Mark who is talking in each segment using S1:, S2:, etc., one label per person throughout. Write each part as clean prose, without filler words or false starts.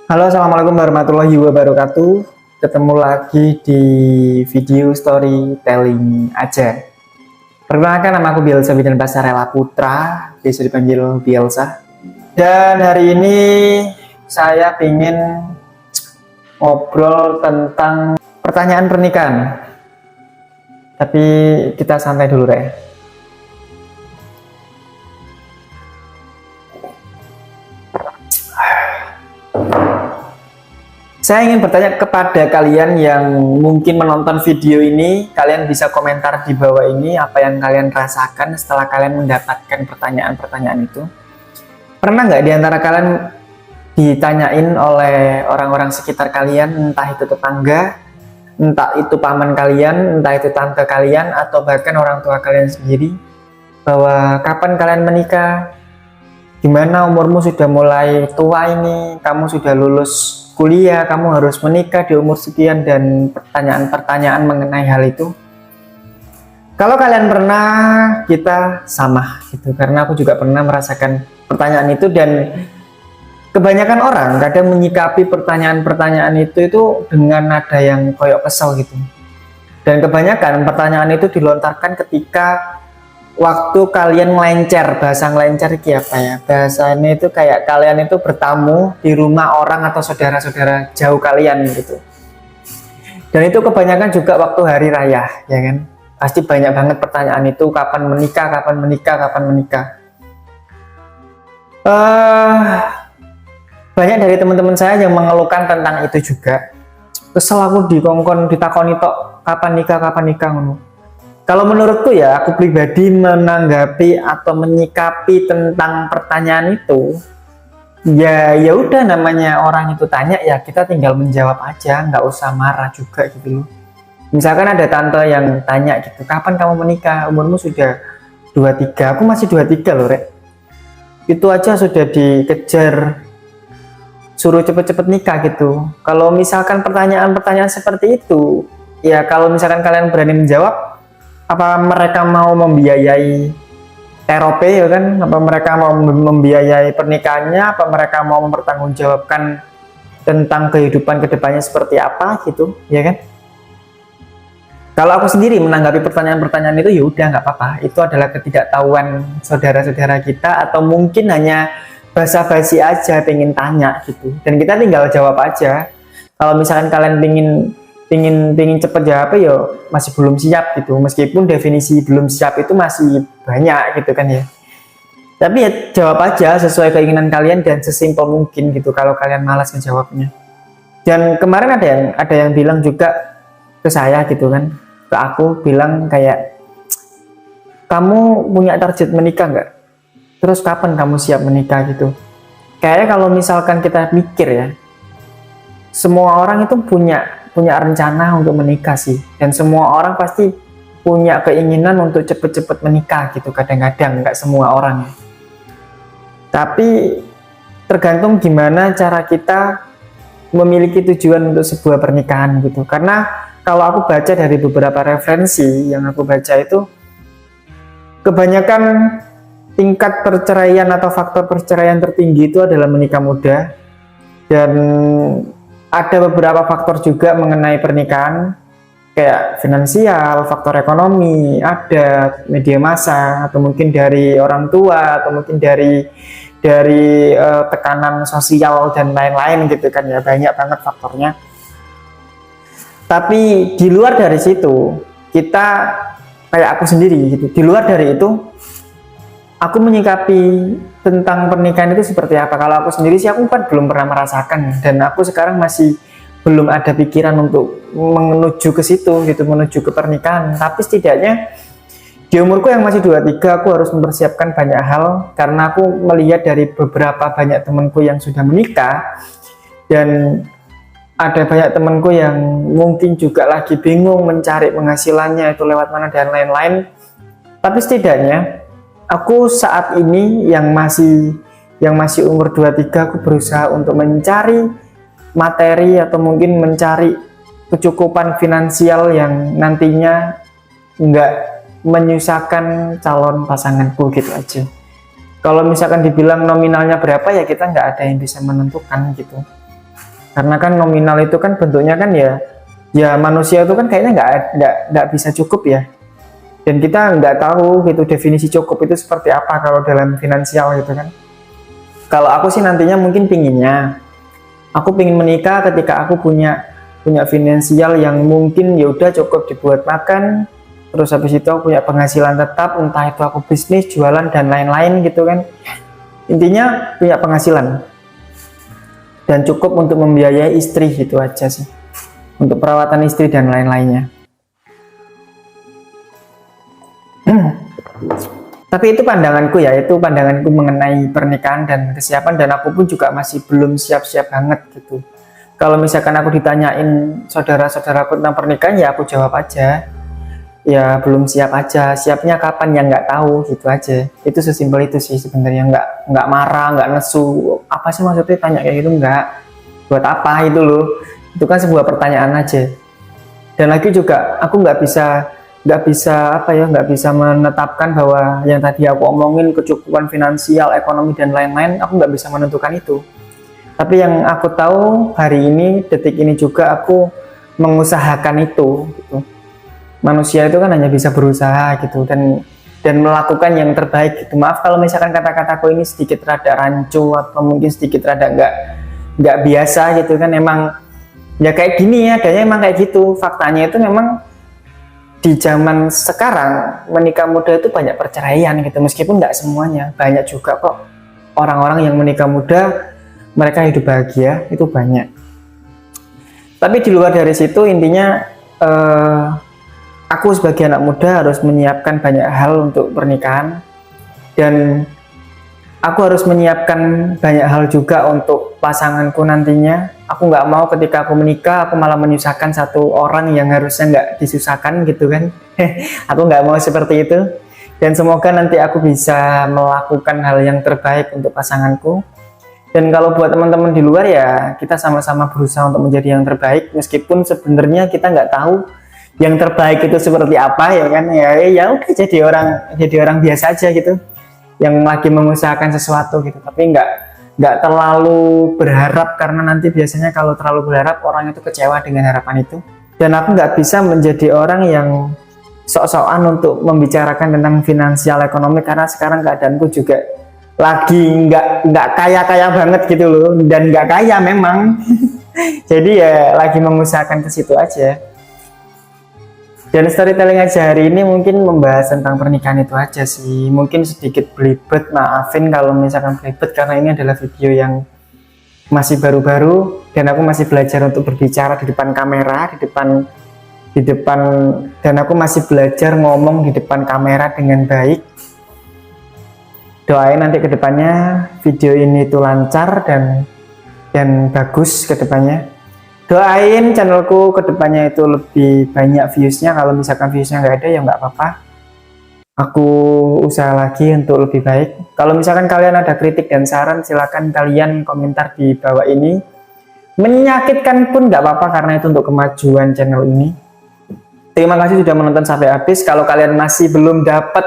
S1: Halo, assalamualaikum warahmatullahi wabarakatuh. Ketemu lagi di video storytelling aja. Perkenalkan, nama aku Bielsa Bidan Pasarela Putra, biasa dipanggil Bielsa. Dan hari ini saya ingin ngobrol tentang pertanyaan pernikahan. Tapi kita santai dulu deh. Saya ingin bertanya kepada kalian yang mungkin menonton video ini. Kalian bisa komentar di bawah ini apa yang kalian rasakan setelah kalian mendapatkan pertanyaan-pertanyaan itu. Pernah nggak diantara kalian ditanyain oleh orang-orang sekitar kalian, entah itu tetangga, entah itu paman kalian, entah itu tante kalian, atau bahkan orang tua kalian sendiri, bahwa kapan kalian menikah, gimana umurmu sudah mulai tua ini, kamu sudah lulus kuliah, kamu harus menikah di umur sekian, dan pertanyaan-pertanyaan mengenai hal itu. Kalau kalian pernah, kita sama gitu, karena aku juga pernah merasakan pertanyaan itu. Dan kebanyakan orang kadang menyikapi pertanyaan-pertanyaan itu dengan nada yang koyok kesel gitu. Dan kebanyakan pertanyaan itu dilontarkan ketika waktu kalian ngelencer. Bahasa ngelencer itu apa ya? Bahasanya itu kayak kalian itu bertamu di rumah orang atau saudara-saudara jauh kalian gitu. Dan itu kebanyakan juga waktu hari raya, ya kan? Pasti banyak banget pertanyaan itu, kapan menikah, kapan menikah, kapan menikah. Banyak dari teman-teman saya yang mengeluhkan tentang itu juga. Kesel aku ditakoni tok, kapan nikah, kapan nikah. Kalau menurutku ya, aku pribadi menanggapi atau menyikapi tentang pertanyaan itu, ya udah, namanya orang itu tanya ya kita tinggal menjawab aja, nggak usah marah juga gitu loh. Misalkan ada tante yang tanya gitu, kapan kamu menikah, umurmu sudah 23, aku masih 23 loh rek. Itu aja sudah dikejar, suruh cepet-cepet nikah gitu. Kalau misalkan pertanyaan-pertanyaan seperti itu, ya kalau misalkan kalian berani menjawab, apa mereka mau membiayai TROP ya kan? Apa mereka mau membiayai pernikahannya? Apa mereka mau mempertanggungjawabkan tentang kehidupan kedepannya seperti apa gitu, ya kan? Kalau aku sendiri menanggapi pertanyaan-pertanyaan itu, ya udah nggak apa-apa. Itu adalah ketidaktahuan saudara-saudara kita, atau mungkin hanya basa-basi aja pengen tanya gitu. Dan kita tinggal jawab aja. Kalau misalkan kalian pingin cepet jawab ya masih belum siap gitu, meskipun definisi belum siap itu masih banyak gitu kan ya. Tapi ya jawab aja sesuai keinginan kalian dan sesimpel mungkin gitu kalau kalian malas menjawabnya. Dan kemarin ada yang bilang juga ke saya gitu kan, ke aku bilang kayak, kamu punya target menikah nggak? Terus kapan kamu siap menikah gitu? Kayaknya kalau misalkan kita mikir ya, semua orang itu punya rencana untuk menikah sih, dan semua orang pasti punya keinginan untuk cepet-cepet menikah gitu. Kadang-kadang, nggak semua orang, tapi tergantung gimana cara kita memiliki tujuan untuk sebuah pernikahan gitu. Karena kalau aku baca dari beberapa referensi yang aku baca itu, kebanyakan tingkat perceraian atau faktor perceraian tertinggi itu adalah menikah muda. Dan ada beberapa faktor juga mengenai pernikahan, kayak finansial, faktor ekonomi, ada media massa, atau mungkin dari orang tua, atau mungkin dari tekanan sosial dan lain-lain gitu kan ya. Banyak banget faktornya. Tapi di luar dari situ, kita kayak aku sendiri gitu, di luar dari itu aku menyikapi tentang pernikahan itu seperti apa. Kalau aku sendiri sih, aku kan belum pernah merasakan, dan aku sekarang masih belum ada pikiran untuk menuju ke situ gitu, menuju ke pernikahan. Tapi setidaknya di umurku yang masih 23, aku harus mempersiapkan banyak hal, karena aku melihat dari beberapa banyak temanku yang sudah menikah, dan ada banyak temanku yang mungkin juga lagi bingung mencari penghasilannya itu lewat mana dan lain-lain. Tapi setidaknya aku saat ini yang masih umur 23, aku berusaha untuk mencari materi atau mungkin mencari kecukupan finansial yang nantinya nggak menyusahkan calon pasanganku gitu aja. Kalau misalkan dibilang nominalnya berapa, ya kita nggak ada yang bisa menentukan gitu. Karena kan nominal itu kan bentuknya kan ya manusia itu kan kayaknya nggak bisa cukup ya. Dan kita nggak tahu gitu definisi cukup itu seperti apa kalau dalam finansial gitu kan. Kalau aku sih nantinya mungkin aku pingin menikah ketika aku punya finansial yang mungkin ya udah cukup dibuat makan, terus habis itu aku punya penghasilan tetap, entah itu aku bisnis, jualan dan lain-lain gitu kan. Intinya punya penghasilan dan cukup untuk membiayai istri gitu aja sih, untuk perawatan istri dan lain-lainnya. Tapi itu pandanganku ya, itu pandanganku mengenai pernikahan dan kesiapan, dan aku pun juga masih belum siap-siap banget gitu. Kalau misalkan aku ditanyain saudara-saudaraku tentang pernikahan, ya aku jawab aja ya belum siap aja, siapnya kapan ya nggak tahu gitu aja. Itu sesimpel itu sih sebenarnya, nggak marah, nggak nesu, apa sih maksudnya tanya kayak gitu, nggak, buat apa itu loh, itu kan sebuah pertanyaan aja. Dan lagi juga aku nggak bisa menetapkan bahwa yang tadi aku omongin kecukupan finansial, ekonomi dan lain-lain, aku nggak bisa menentukan itu. Tapi yang aku tahu hari ini, detik ini juga aku mengusahakan itu gitu. Manusia itu kan hanya bisa berusaha gitu dan melakukan yang terbaik gitu. Maaf kalau misalkan kata-kataku ini sedikit rada rancu atau mungkin sedikit rada nggak biasa gitu kan. Emang ya kayak gini ya, adanya emang kayak gitu. Faktanya itu memang di zaman sekarang menikah muda itu banyak perceraian gitu, meskipun nggak semuanya, banyak juga kok orang-orang yang menikah muda mereka hidup bahagia, itu banyak. Tapi di luar dari situ intinya aku sebagai anak muda harus menyiapkan banyak hal untuk pernikahan, dan aku harus menyiapkan banyak hal juga untuk pasanganku nantinya. Aku nggak mau ketika aku menikah aku malah menyusahkan satu orang yang harusnya nggak disusahkan gitu kan. Aku nggak mau seperti itu, dan semoga nanti aku bisa melakukan hal yang terbaik untuk pasanganku. Dan kalau buat teman-teman di luar ya, kita sama-sama berusaha untuk menjadi yang terbaik, meskipun sebenarnya kita nggak tahu yang terbaik itu seperti apa ya kan. Ya udah jadi orang biasa aja gitu, yang lagi mengusahakan sesuatu gitu, tapi nggak terlalu berharap, karena nanti biasanya kalau terlalu berharap orang itu kecewa dengan harapan itu. Dan aku nggak bisa menjadi orang yang sok-sokan untuk membicarakan tentang finansial ekonomi, karena sekarang keadaanku juga lagi nggak kaya banget gitu loh, dan nggak kaya memang. Jadi ya lagi mengusahakan ke situ aja. Dan storytelling aja hari ini mungkin membahas tentang pernikahan itu aja sih. Mungkin sedikit belibet, maafin kalau misalkan belibet, karena ini adalah video yang masih baru-baru dan aku masih belajar untuk berbicara di depan kamera, di depan, dan aku masih belajar ngomong di depan kamera dengan baik. Doain nanti kedepannya video ini tuh lancar dan bagus kedepannya. Doain channelku kedepannya itu lebih banyak viewsnya. Kalau misalkan viewsnya nggak ada ya nggak apa-apa, aku usaha lagi untuk lebih baik. Kalau misalkan kalian ada kritik dan saran, silakan kalian komentar di bawah ini. Menyakitkan pun nggak apa-apa, karena itu untuk kemajuan channel ini. Terima kasih sudah menonton sampai habis. Kalau kalian masih belum dapat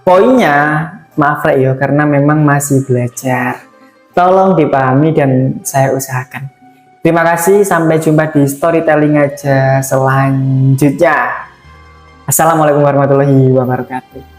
S1: poinnya, maaf ya, karena memang masih belajar. Tolong dipahami dan saya usahakan. Terima kasih, sampai jumpa di storytelling aja selanjutnya. Assalamualaikum warahmatullahi wabarakatuh.